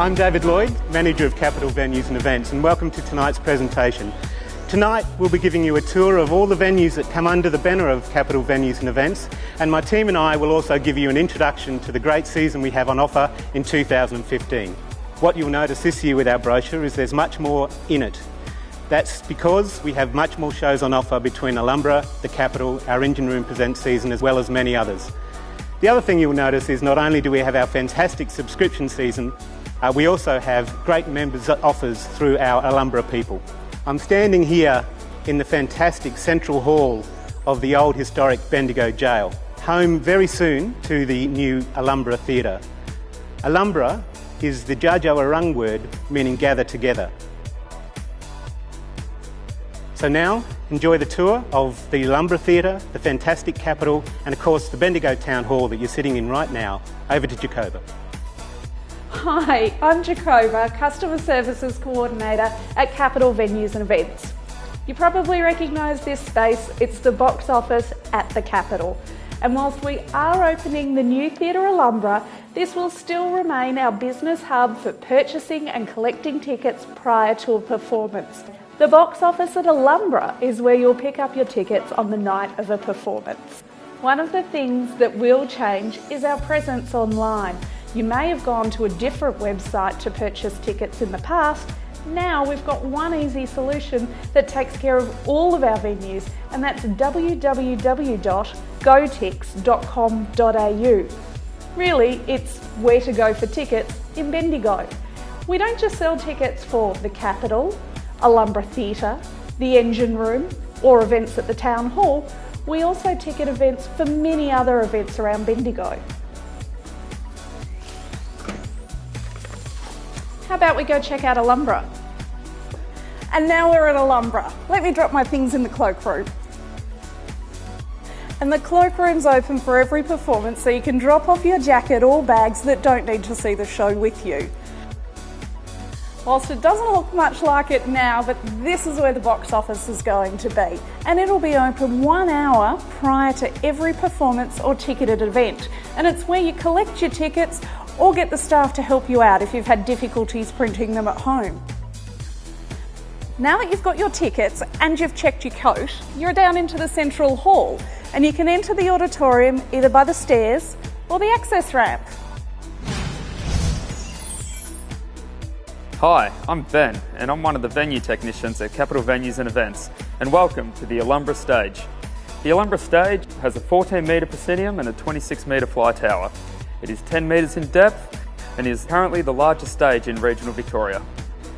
I'm David Lloyd, Manager of Capital Venues and Events, and welcome to tonight's presentation. Tonight we'll be giving you a tour of all the venues that come under the banner of Capital Venues and Events, and my team and I will also give you an introduction to the great season we have on offer in 2015. What you'll notice this year with our brochure is there's much more in it. That's because we have much more shows on offer between Ulumbarra, the Capital, our Engine Room Presents season, as well as many others. The other thing you'll notice is not only do we have our fantastic subscription season, we also have great members offers through our Ulumbarra people. I'm standing here in the fantastic central hall of the old historic Bendigo jail, home very soon to the new Ulumbarra Theatre. Ulumbarra is the Jajawarung word meaning gather together. So now, enjoy the tour of the Ulumbarra Theatre, the fantastic Capital, and of course the Bendigo Town Hall that you're sitting in right now. Over to Jacoba. Hi, I'm Jacoba, Customer Services Coordinator at Capital Venues and Events. You probably recognise this space, it's the box office at the Capital. And whilst we are opening the new Theatre Ulumbarra, this will still remain our business hub for purchasing and collecting tickets prior to a performance. The box office at Ulumbarra is where you'll pick up your tickets on the night of a performance. One of the things that will change is our presence online. You may have gone to a different website to purchase tickets in the past. Now we've got one easy solution that takes care of all of our venues, and that's www.gotix.com.au. Really, it's where to go for tickets in Bendigo. We don't just sell tickets for the Capital, Ulumbarra Theatre, the Engine Room, or events at the Town Hall. We also ticket events for many other events around Bendigo. How about we go check out Ulumbarra? And now we're at Ulumbarra. Let me drop my things in the cloakroom. And the cloakroom's open for every performance, so you can drop off your jacket or bags that don't need to see the show with you. Whilst it doesn't look much like it now, but this is where the box office is going to be. And it'll be open 1 hour prior to every performance or ticketed event. And it's where you collect your tickets or get the staff to help you out if you've had difficulties printing them at home. Now that you've got your tickets and you've checked your coat, you're down into the central hall and you can enter the auditorium either by the stairs or the access ramp. Hi, I'm Ben and I'm one of the venue technicians at Capital Venues and Events, and welcome to the Ulumbarra stage. The Ulumbarra stage has a 14 metre proscenium and a 26 metre fly tower. It is 10 metres in depth and is currently the largest stage in regional Victoria.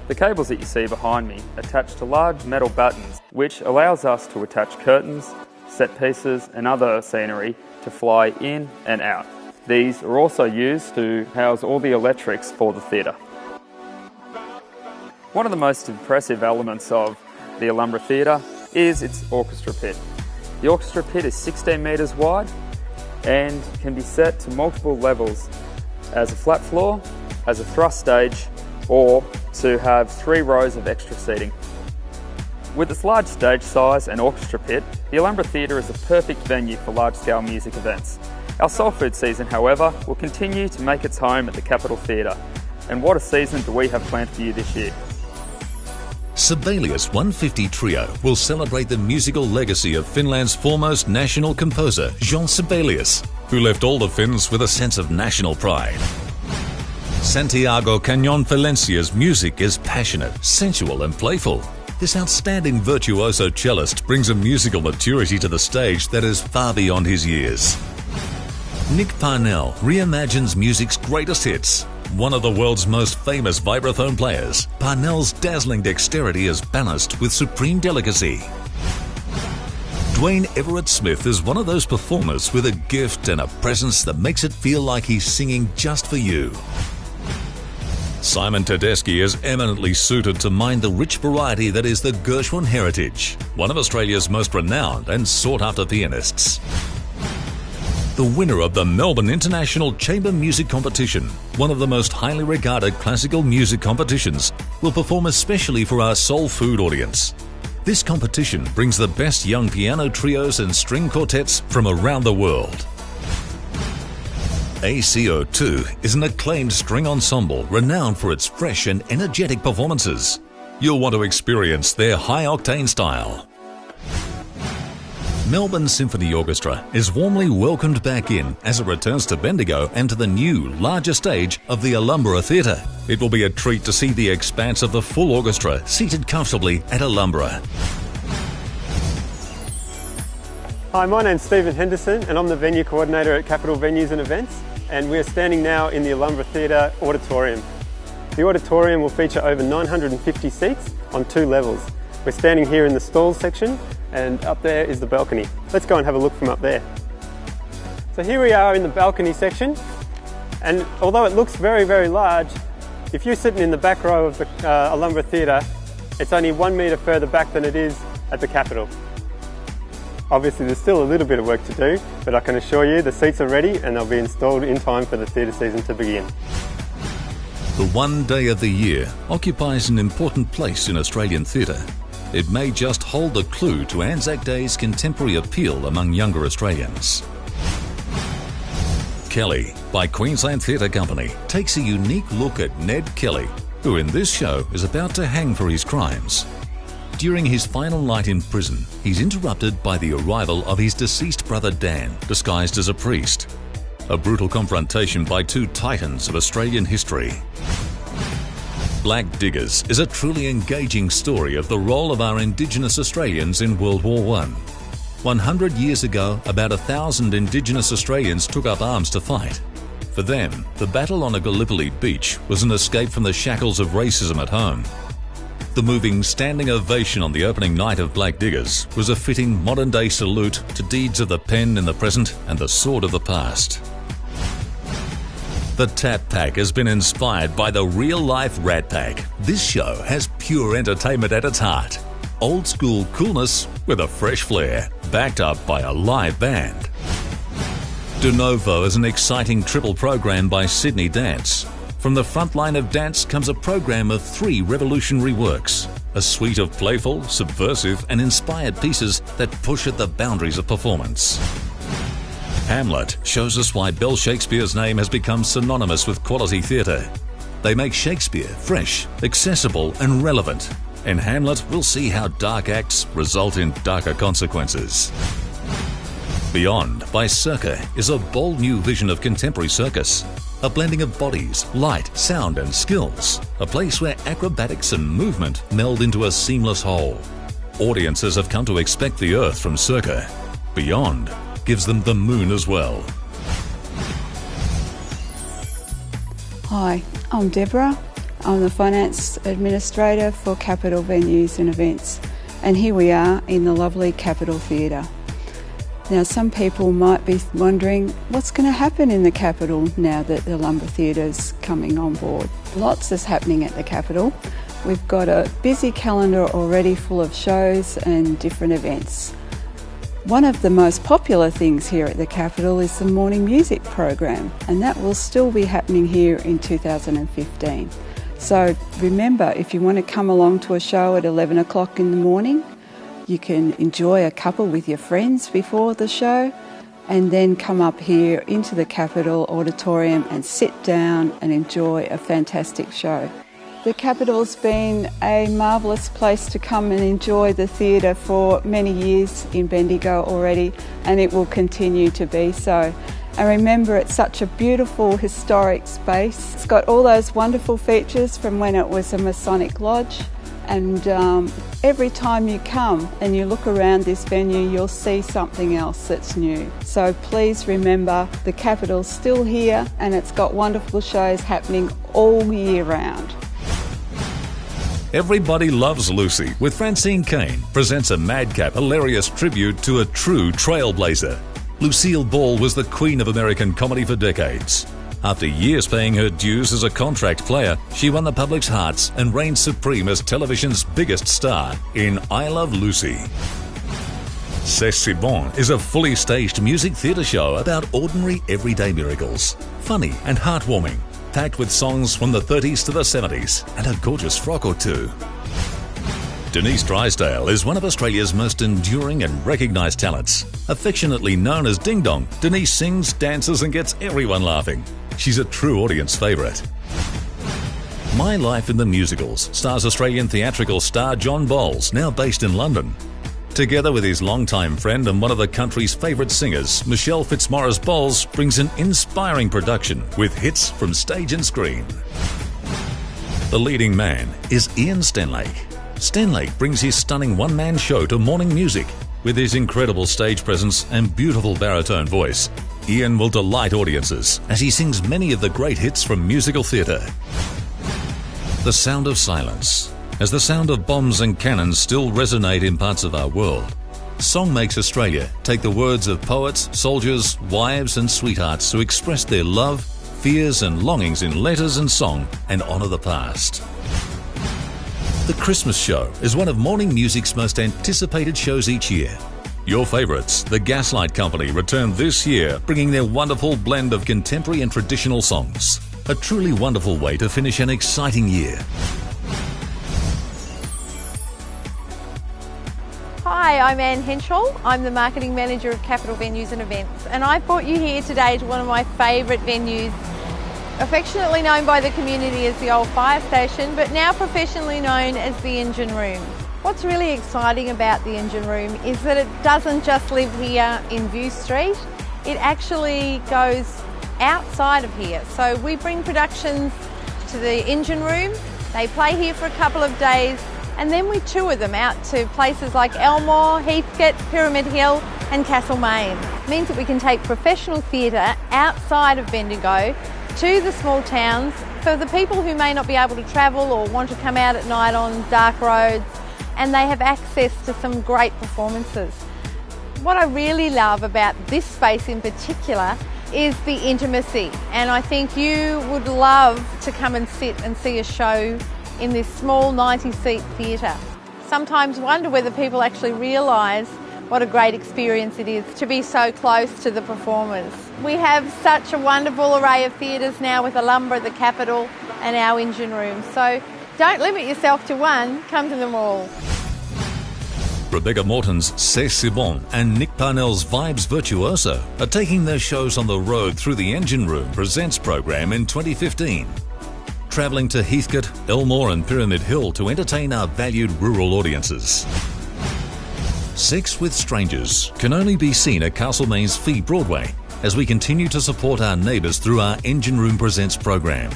The cables that you see behind me attach to large metal battens, which allows us to attach curtains, set pieces and other scenery to fly in and out. These are also used to house all the electrics for the theatre. One of the most impressive elements of the Ulumbarra Theatre is its orchestra pit. The orchestra pit is 16 metres wide and can be set to multiple levels as a flat floor, as a thrust stage, or to have 3 rows of extra seating. With its large stage size and orchestra pit, the Ulumbarra Theatre is a perfect venue for large-scale music events. Our soul food season, however, will continue to make its home at the Capital Theatre. And what a season do we have planned for you this year? Sibelius 150 Trio will celebrate the musical legacy of Finland's foremost national composer, Jean Sibelius, who left all the Finns with a sense of national pride. Santiago Canyon Valencia's music is passionate, sensual and playful. This outstanding virtuoso cellist brings a musical maturity to the stage that is far beyond his years. Nick Parnell reimagines music's greatest hits. One of the world's most famous vibraphone players, Parnell's dazzling dexterity is balanced with supreme delicacy. Dwayne Everett Smith is one of those performers with a gift and a presence that makes it feel like he's singing just for you. Simon Tedeschi is eminently suited to mine the rich variety that is the Gershwin heritage, one of Australia's most renowned and sought-after pianists. The winner of the Melbourne International Chamber Music Competition, one of the most highly regarded classical music competitions, will perform especially for our soul food audience. This competition brings the best young piano trios and string quartets from around the world. ACO2 is an acclaimed string ensemble renowned for its fresh and energetic performances. You'll want to experience their high-octane style. Melbourne Symphony Orchestra is warmly welcomed back in as it returns to Bendigo and to the new, larger stage of the Ulumbarra Theatre. It will be a treat to see the expanse of the full orchestra seated comfortably at Ulumbarra. Hi, my name's Stephen Henderson and I'm the venue coordinator at Capital Venues and Events, and we're standing now in the Ulumbarra Theatre auditorium. The auditorium will feature over 950 seats on 2 levels. We're standing here in the stalls section and up there is the balcony. Let's go and have a look from up there. So here we are in the balcony section, and although it looks very, very large, if you're sitting in the back row of the Ulumbarra Theatre, it's only 1 metre further back than it is at the Capitol. Obviously there's still a little bit of work to do, but I can assure you the seats are ready and they'll be installed in time for the theatre season to begin. The one day of the year occupies an important place in Australian theatre. It may just hold the clue to Anzac Day's contemporary appeal among younger Australians. Kelly, by Queensland Theatre Company, takes a unique look at Ned Kelly, who in this show is about to hang for his crimes. During his final night in prison, he's interrupted by the arrival of his deceased brother Dan, disguised as a priest. A brutal confrontation by 2 titans of Australian history. Black Diggers is a truly engaging story of the role of our Indigenous Australians in World War I. 100 years ago, about 1,000 Indigenous Australians took up arms to fight. For them, the battle on a Gallipoli beach was an escape from the shackles of racism at home. The moving standing ovation on the opening night of Black Diggers was a fitting modern-day salute to deeds of the pen in the present and the sword of the past. The Tat Pack has been inspired by the real-life Rat Pack. This show has pure entertainment at its heart. Old-school coolness with a fresh flair, backed up by a live band. De Novo is an exciting triple program by Sydney Dance. From the front line of dance comes a program of 3 revolutionary works, a suite of playful, subversive and inspired pieces that push at the boundaries of performance. Hamlet shows us why Bell Shakespeare's name has become synonymous with quality theatre. They make Shakespeare fresh, accessible and relevant. In Hamlet, we'll see how dark acts result in darker consequences. Beyond by Circa is a bold new vision of contemporary circus. A blending of bodies, light, sound and skills. A place where acrobatics and movement meld into a seamless whole. Audiences have come to expect the earth from Circa. Beyond gives them the moon as well. Hi, I'm Deborah. I'm the Finance Administrator for Capital Venues and Events, and here we are in the lovely Capitol Theatre. Now, some people might be wondering what's going to happen in the Capitol now that the Ulumbarra Theatre's coming on board. Lots is happening at the Capitol. We've got a busy calendar already full of shows and different events. One of the most popular things here at the Capitol is the morning music program, and that will still be happening here in 2015. So remember, if you want to come along to a show at 11 o'clock in the morning, you can enjoy a cuppa with your friends before the show and then come up here into the Capitol Auditorium and sit down and enjoy a fantastic show. The Capitol's been a marvellous place to come and enjoy the theatre for many years in Bendigo already, and it will continue to be so. And remember, it's such a beautiful historic space. It's got all those wonderful features from when it was a Masonic lodge. And every time you come and you look around this venue, you'll see something else that's new. So please remember, the Capitol's still here and it's got wonderful shows happening all year round. Everybody Loves Lucy with Francine Kane presents a madcap, hilarious tribute to a true trailblazer. Lucille Ball was the queen of American comedy for decades. After years paying her dues as a contract player, she won the public's hearts and reigned supreme as television's biggest star in I Love Lucy. C'est si bon is a fully staged music theatre show about ordinary everyday miracles. Funny and heartwarming, packed with songs from the 30s to the 70s and a gorgeous frock or two. Denise Drysdale is one of Australia's most enduring and recognised talents. Affectionately known as Ding Dong, Denise sings, dances and gets everyone laughing. She's a true audience favourite. My Life in the Musicals stars Australian theatrical star John Bowles, now based in London. Together with his longtime friend and one of the country's favourite singers, Michelle Fitzmaurice Bowles brings an inspiring production with hits from stage and screen. The leading man is Ian Stenlake. Stenlake brings his stunning one-man show to morning music. With his incredible stage presence and beautiful baritone voice, Ian will delight audiences as he sings many of the great hits from musical theatre. The Sound of Silence. As the sound of bombs and cannons still resonate in parts of our world, song makes Australia take the words of poets, soldiers, wives and sweethearts to express their love, fears and longings in letters and song and honour the past. The Christmas Show is one of morning music's most anticipated shows each year. Your favourites, the Gaslight Company, return this year, bringing their wonderful blend of contemporary and traditional songs. A truly wonderful way to finish an exciting year. Hi, I'm Anne Henschel. I'm the Marketing Manager of Capital Venues and Events, and I brought you here today to one of my favourite venues, affectionately known by the community as the old fire station, but now professionally known as the engine room. What's really exciting about the engine room is that it doesn't just live here in View Street, it actually goes outside of here. So we bring productions to the engine room, they play here for a couple of days, and then we tour them out to places like Elmore, Heathcote, Pyramid Hill and Castlemaine. It means that we can take professional theatre outside of Bendigo to the small towns for the people who may not be able to travel or want to come out at night on dark roads, and they have access to some great performances. What I really love about this space in particular is the intimacy, and I think you would love to come and sit and see a show in this small 90-seat theatre. Sometimes wonder whether people actually realise what a great experience it is to be so close to the performers. We have such a wonderful array of theatres now with Ulumbarra, the capital, and our engine room. So don't limit yourself to one, come to them all. Rebecca Morton's C'est Bon and Nick Parnell's Vibes Virtuoso are taking their shows on the road through the Engine Room Presents program in 2015. Travelling to Heathcote, Elmore and Pyramid Hill to entertain our valued rural audiences. Sex with Strangers can only be seen at Castlemaine's Fee Broadway as we continue to support our neighbours through our Engine Room Presents program.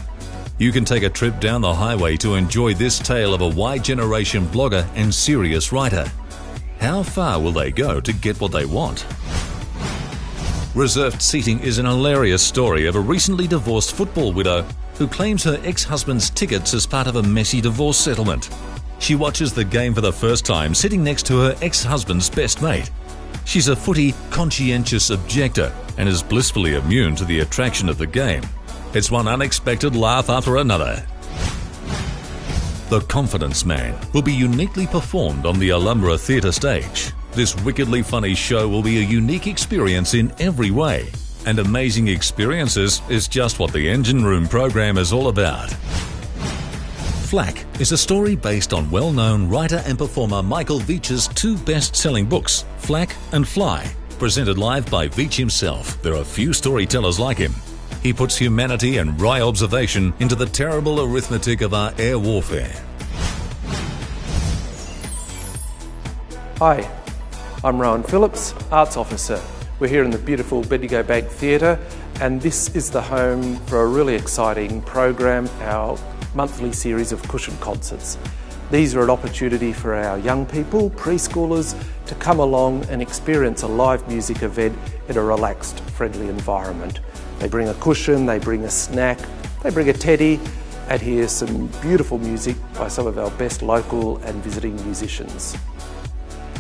You can take a trip down the highway to enjoy this tale of a Y-generation blogger and serious writer. How far will they go to get what they want? Reserved Seating is an hilarious story of a recently divorced football widow who claims her ex-husband's tickets as part of a messy divorce settlement. She watches the game for the first time sitting next to her ex-husband's best mate. She's a footy conscientious objector and is blissfully immune to the attraction of the game. It's one unexpected laugh after another. The Confidence Man will be uniquely performed on the Ulumbarra Theatre stage. This wickedly funny show will be a unique experience in every way, and amazing experiences is just what the Engine Room program is all about. Flack is a story based on well-known writer and performer Michael Veitch's two best-selling books, Flack and Fly, presented live by Veitch himself. There are few storytellers like him. He puts humanity and wry observation into the terrible arithmetic of our air warfare. Hi, I'm Rowan Phillips, Arts Officer. We're here in the beautiful Bendigo Bank Theatre, and this is the home for a really exciting program, our monthly series of cushion concerts. These are an opportunity for our young people, preschoolers, to come along and experience a live music event in a relaxed, friendly environment. They bring a cushion, they bring a snack, they bring a teddy, and hear some beautiful music by some of our best local and visiting musicians.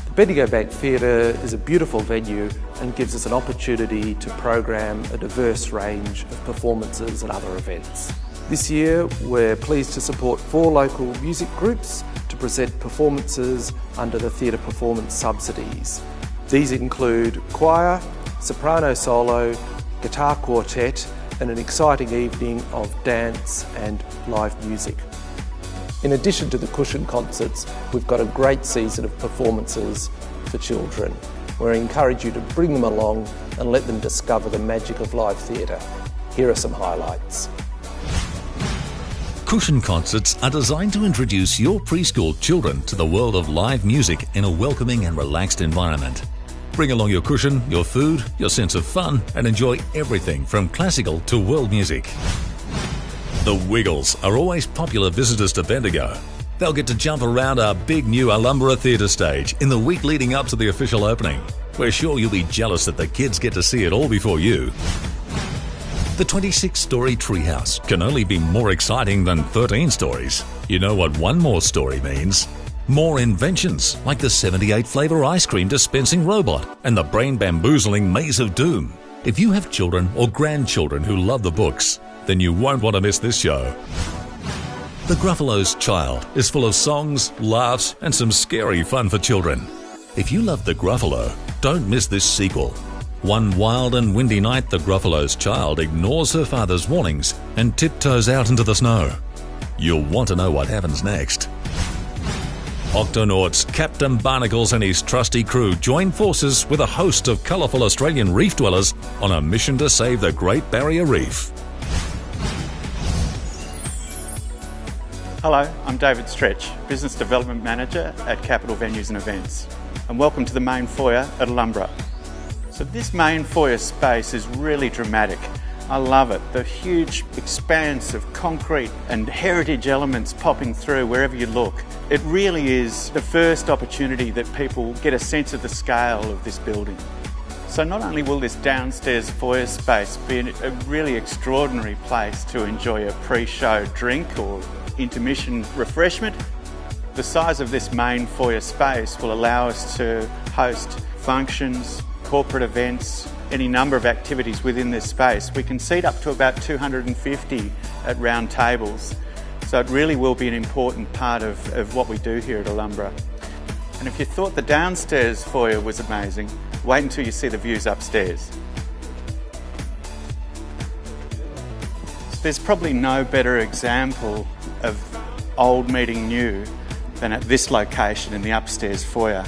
The Bendigo Bank Theatre is a beautiful venue and gives us an opportunity to program a diverse range of performances and other events. This year, we're pleased to support 4 local music groups to present performances under the theatre performance subsidies. These include choir, soprano solo, guitar quartet, and an exciting evening of dance and live music. In addition to the cushion concerts, we've got a great season of performances for children. We encourage you to bring them along and let them discover the magic of live theatre. Here are some highlights. Cushion concerts are designed to introduce your preschool children to the world of live music in a welcoming and relaxed environment. Bring along your cushion, your food, your sense of fun, and enjoy everything from classical to world music. The Wiggles are always popular visitors to Bendigo. They'll get to jump around our big new Ulumbarra Theatre stage in the week leading up to the official opening. We're sure you'll be jealous that the kids get to see it all before you. The 26-storey treehouse can only be more exciting than 13 stories. You know what one more story means? More inventions, like the 78-flavour ice cream dispensing robot and the brain-bamboozling Maze of Doom. If you have children or grandchildren who love the books, then you won't want to miss this show. The Gruffalo's Child is full of songs, laughs, and some scary fun for children. If you love the Gruffalo, don't miss this sequel. One wild and windy night, the Gruffalo's Child ignores her father's warnings and tiptoes out into the snow. You'll want to know what happens next. Octonauts Captain Barnacles and his trusty crew join forces with a host of colourful Australian reef dwellers on a mission to save the Great Barrier Reef. Hello, I'm David Stretch, Business Development Manager at Capital Venues and Events, and welcome to the main foyer at Ulumbarra. So this main foyer space is really dramatic. I love it. The huge expanse of concrete and heritage elements popping through wherever you look. It really is the first opportunity that people get a sense of the scale of this building. So not only will this downstairs foyer space be a really extraordinary place to enjoy a pre-show drink or intermission refreshment, the size of this main foyer space will allow us to host functions, corporate events, any number of activities within this space. We can seat up to about 250 at round tables, so it really will be an important part of what we do here at Ulumbarra. And if you thought the downstairs foyer was amazing, wait until you see the views upstairs. There's probably no better example of old meeting new than at this location in the upstairs foyer.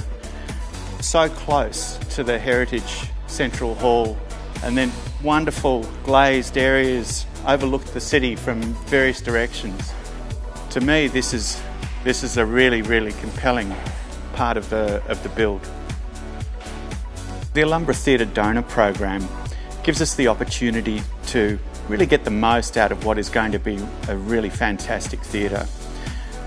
So close to the heritage central hall, and then wonderful glazed areas overlook the city from various directions. To me, this is a really, really compelling part of the build. The Ulumbarra Theatre donor program gives us the opportunity to really get the most out of what is going to be a really fantastic theatre.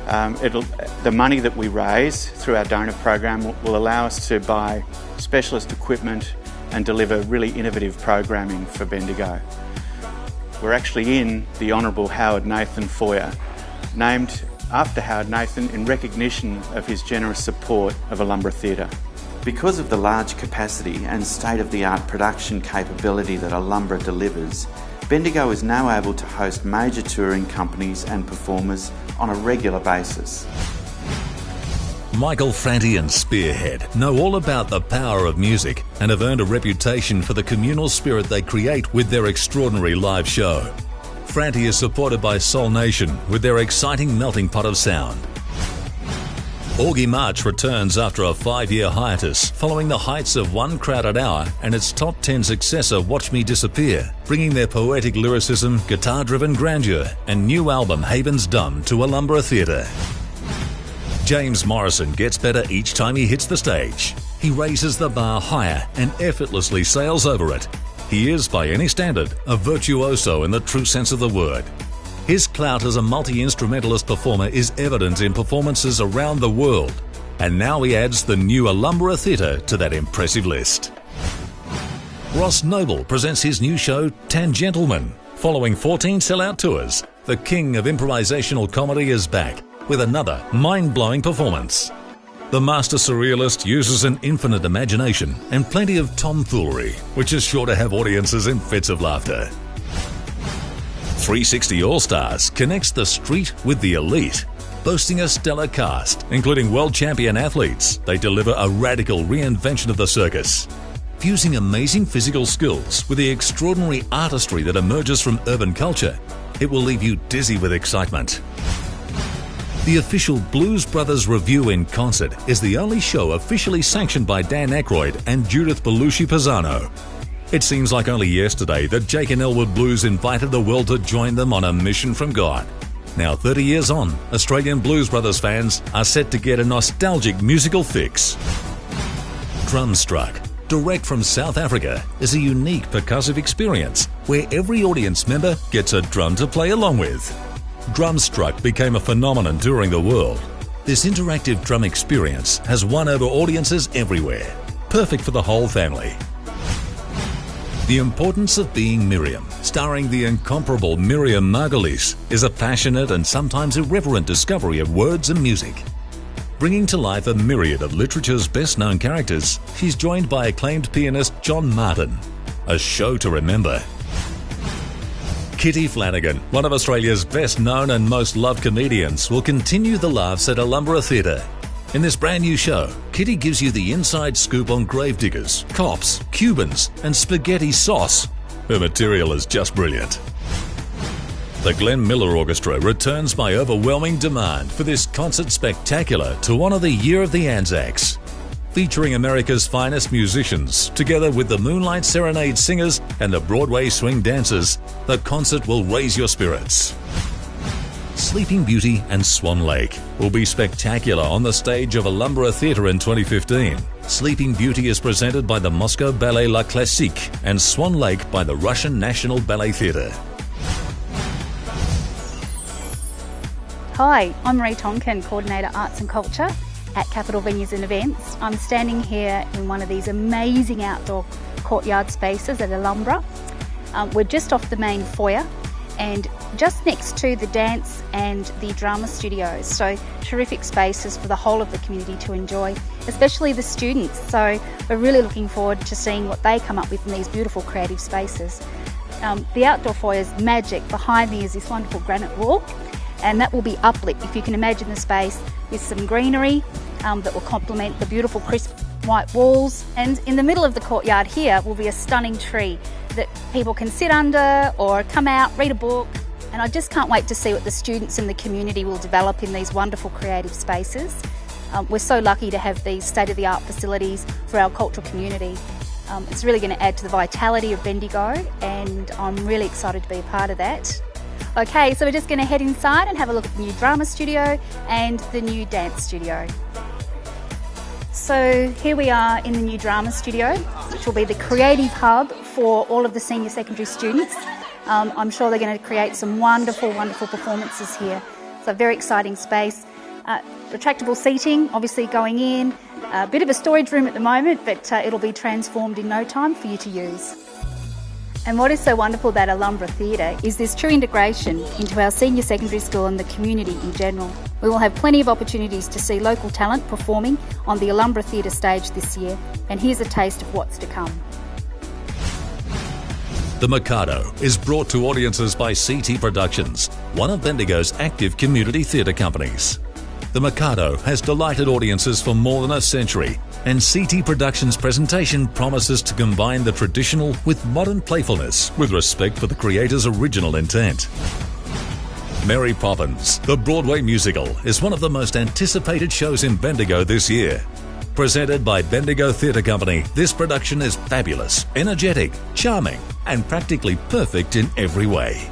The money that we raise through our donor program will allow us to buy specialist equipment and deliver really innovative programming for Bendigo. We're actually in the Honourable Howard Nathan Foyer, named after Howard Nathan in recognition of his generous support of Ulumbarra Theatre. Because of the large capacity and state-of-the-art production capability that Ulumbarra delivers, Bendigo is now able to host major touring companies and performers on a regular basis. Michael Franti and Spearhead know all about the power of music and have earned a reputation for the communal spirit they create with their extraordinary live show. Franti is supported by Soul Nation with their exciting melting pot of sound. Augie March returns after a 5-year hiatus, following the heights of One Crowded Hour and its top 10 successor Watch Me Disappear, bringing their poetic lyricism, guitar-driven grandeur and new album Haven's Dumb to Ulumbarra Theatre. James Morrison gets better each time he hits the stage. He raises the bar higher and effortlessly sails over it. He is, by any standard, a virtuoso in the true sense of the word. His clout as a multi-instrumentalist performer is evident in performances around the world, and now he adds the new Ulumbarra Theatre to that impressive list. Ross Noble presents his new show Tangentleman. Following 14 sellout tours, the king of improvisational comedy is back with another mind-blowing performance. The master surrealist uses an infinite imagination and plenty of tomfoolery, which is sure to have audiences in fits of laughter. 360 All-Stars connects the street with the elite. Boasting a stellar cast, including world champion athletes, they deliver a radical reinvention of the circus. Fusing amazing physical skills with the extraordinary artistry that emerges from urban culture, it will leave you dizzy with excitement. The official Blues Brothers Revue in Concert is the only show officially sanctioned by Dan Aykroyd and Judith Belushi-Pisano. It seems like only yesterday that Jake and Elwood Blues invited the world to join them on a mission from God. Now 30 years on, Australian Blues Brothers fans are set to get a nostalgic musical fix. Drumstruck, direct from South Africa, is a unique percussive experience where every audience member gets a drum to play along with. Drumstruck became a phenomenon touring the world. This interactive drum experience has won over audiences everywhere, perfect for the whole family. The Importance of Being Miriam, starring the incomparable Miriam Margolyes, is a passionate and sometimes irreverent discovery of words and music. Bringing to life a myriad of literature's best-known characters, she's joined by acclaimed pianist John Martin. A show to remember. Kitty Flanagan, one of Australia's best-known and most loved comedians, will continue the laughs at Ulumbarra Theatre. In this brand new show, Kitty gives you the inside scoop on gravediggers, cops, Cubans, and spaghetti sauce. Her material is just brilliant. The Glenn Miller Orchestra returns by overwhelming demand for this concert spectacular to honour the Year of the Anzacs. Featuring America's finest musicians, together with the Moonlight Serenade singers and the Broadway swing dancers, the concert will raise your spirits. Sleeping Beauty and Swan Lake will be spectacular on the stage of Ulumbarra Theatre in 2015. Sleeping Beauty is presented by the Moscow Ballet La Classique and Swan Lake by the Russian National Ballet Theatre. Hi, I'm Marie Tonkin, Coordinator Arts and Culture at Capital Venues and Events. I'm standing here in one of these amazing outdoor courtyard spaces at Ulumbarra. We're just off the main foyer and just next to the dance and the drama studios. So terrific spaces for the whole of the community to enjoy, especially the students. So we're really looking forward to seeing what they come up with in these beautiful creative spaces. The outdoor foyer is magic. Behind me is this wonderful granite wall, and that will be uplit, if you can imagine the space, with some greenery that will complement the beautiful crisp white walls. And in the middle of the courtyard here will be a stunning tree that people can sit under or come out, read a book. And I just can't wait to see what the students and the community will develop in these wonderful creative spaces. We're so lucky to have these state-of-the-art facilities for our cultural community. It's really going to add to the vitality of Bendigo, and I'm really excited to be a part of that. Okay, so we're just going to head inside and have a look at the new drama studio and the new dance studio. So here we are in the new drama studio, which will be the creative hub for all of the senior secondary students. I'm sure they're going to create some wonderful, wonderful performances here. It's a very exciting space. Retractable seating, obviously going in. A bit of a storage room at the moment, but it'll be transformed in no time for you to use. And what is so wonderful about Ulumbarra Theatre is this true integration into our senior secondary school and the community in general. We will have plenty of opportunities to see local talent performing on the Ulumbarra Theatre stage this year, and here's a taste of what's to come. The Mikado is brought to audiences by CT Productions, one of Bendigo's active community theatre companies. The Mikado has delighted audiences for more than a century, and CT Productions' presentation promises to combine the traditional with modern playfulness with respect for the creator's original intent. Mary Poppins, the Broadway musical, is one of the most anticipated shows in Bendigo this year. Presented by Bendigo Theatre Company, this production is fabulous, energetic, charming, and practically perfect in every way.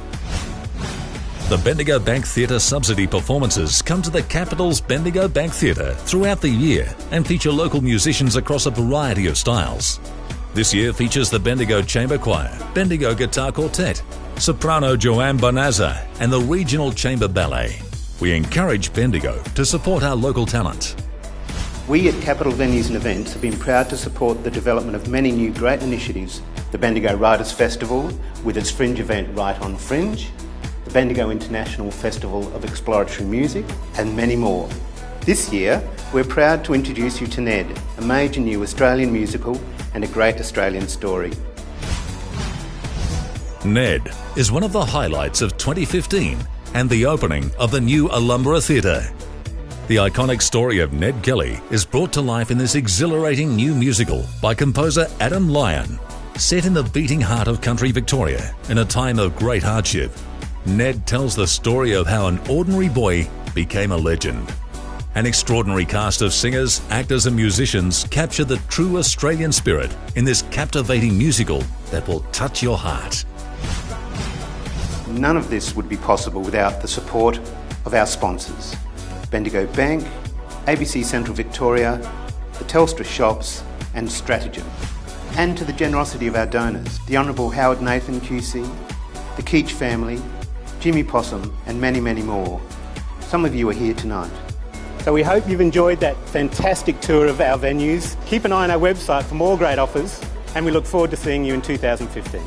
The Bendigo Bank Theatre subsidy performances come to the capital's Bendigo Bank Theatre throughout the year and feature local musicians across a variety of styles. This year features the Bendigo Chamber Choir, Bendigo Guitar Quartet, soprano Joanne Bonazza, and the Regional Chamber Ballet. We encourage Bendigo to support our local talent. We at Capital Venues and Events have been proud to support the development of many new great initiatives. The Bendigo Writers Festival with its Fringe event Right on Fringe, the Bendigo International Festival of Exploratory Music, and many more. This year, we're proud to introduce you to Ned, a major new Australian musical and a great Australian story. Ned is one of the highlights of 2015 and the opening of the new Ulumbarra Theatre. The iconic story of Ned Kelly is brought to life in this exhilarating new musical by composer Adam Lyon. Set in the beating heart of country Victoria in a time of great hardship, Ned tells the story of how an ordinary boy became a legend. An extraordinary cast of singers, actors and musicians capture the true Australian spirit in this captivating musical that will touch your heart. None of this would be possible without the support of our sponsors: Bendigo Bank, ABC Central Victoria, the Telstra Shops and Stratagem. And to the generosity of our donors, the Honourable Howard Nathan QC, the Keach family, Jimmy Possum and many, many more. Some of you are here tonight. So we hope you've enjoyed that fantastic tour of our venues. Keep an eye on our website for more great offers, and we look forward to seeing you in 2015.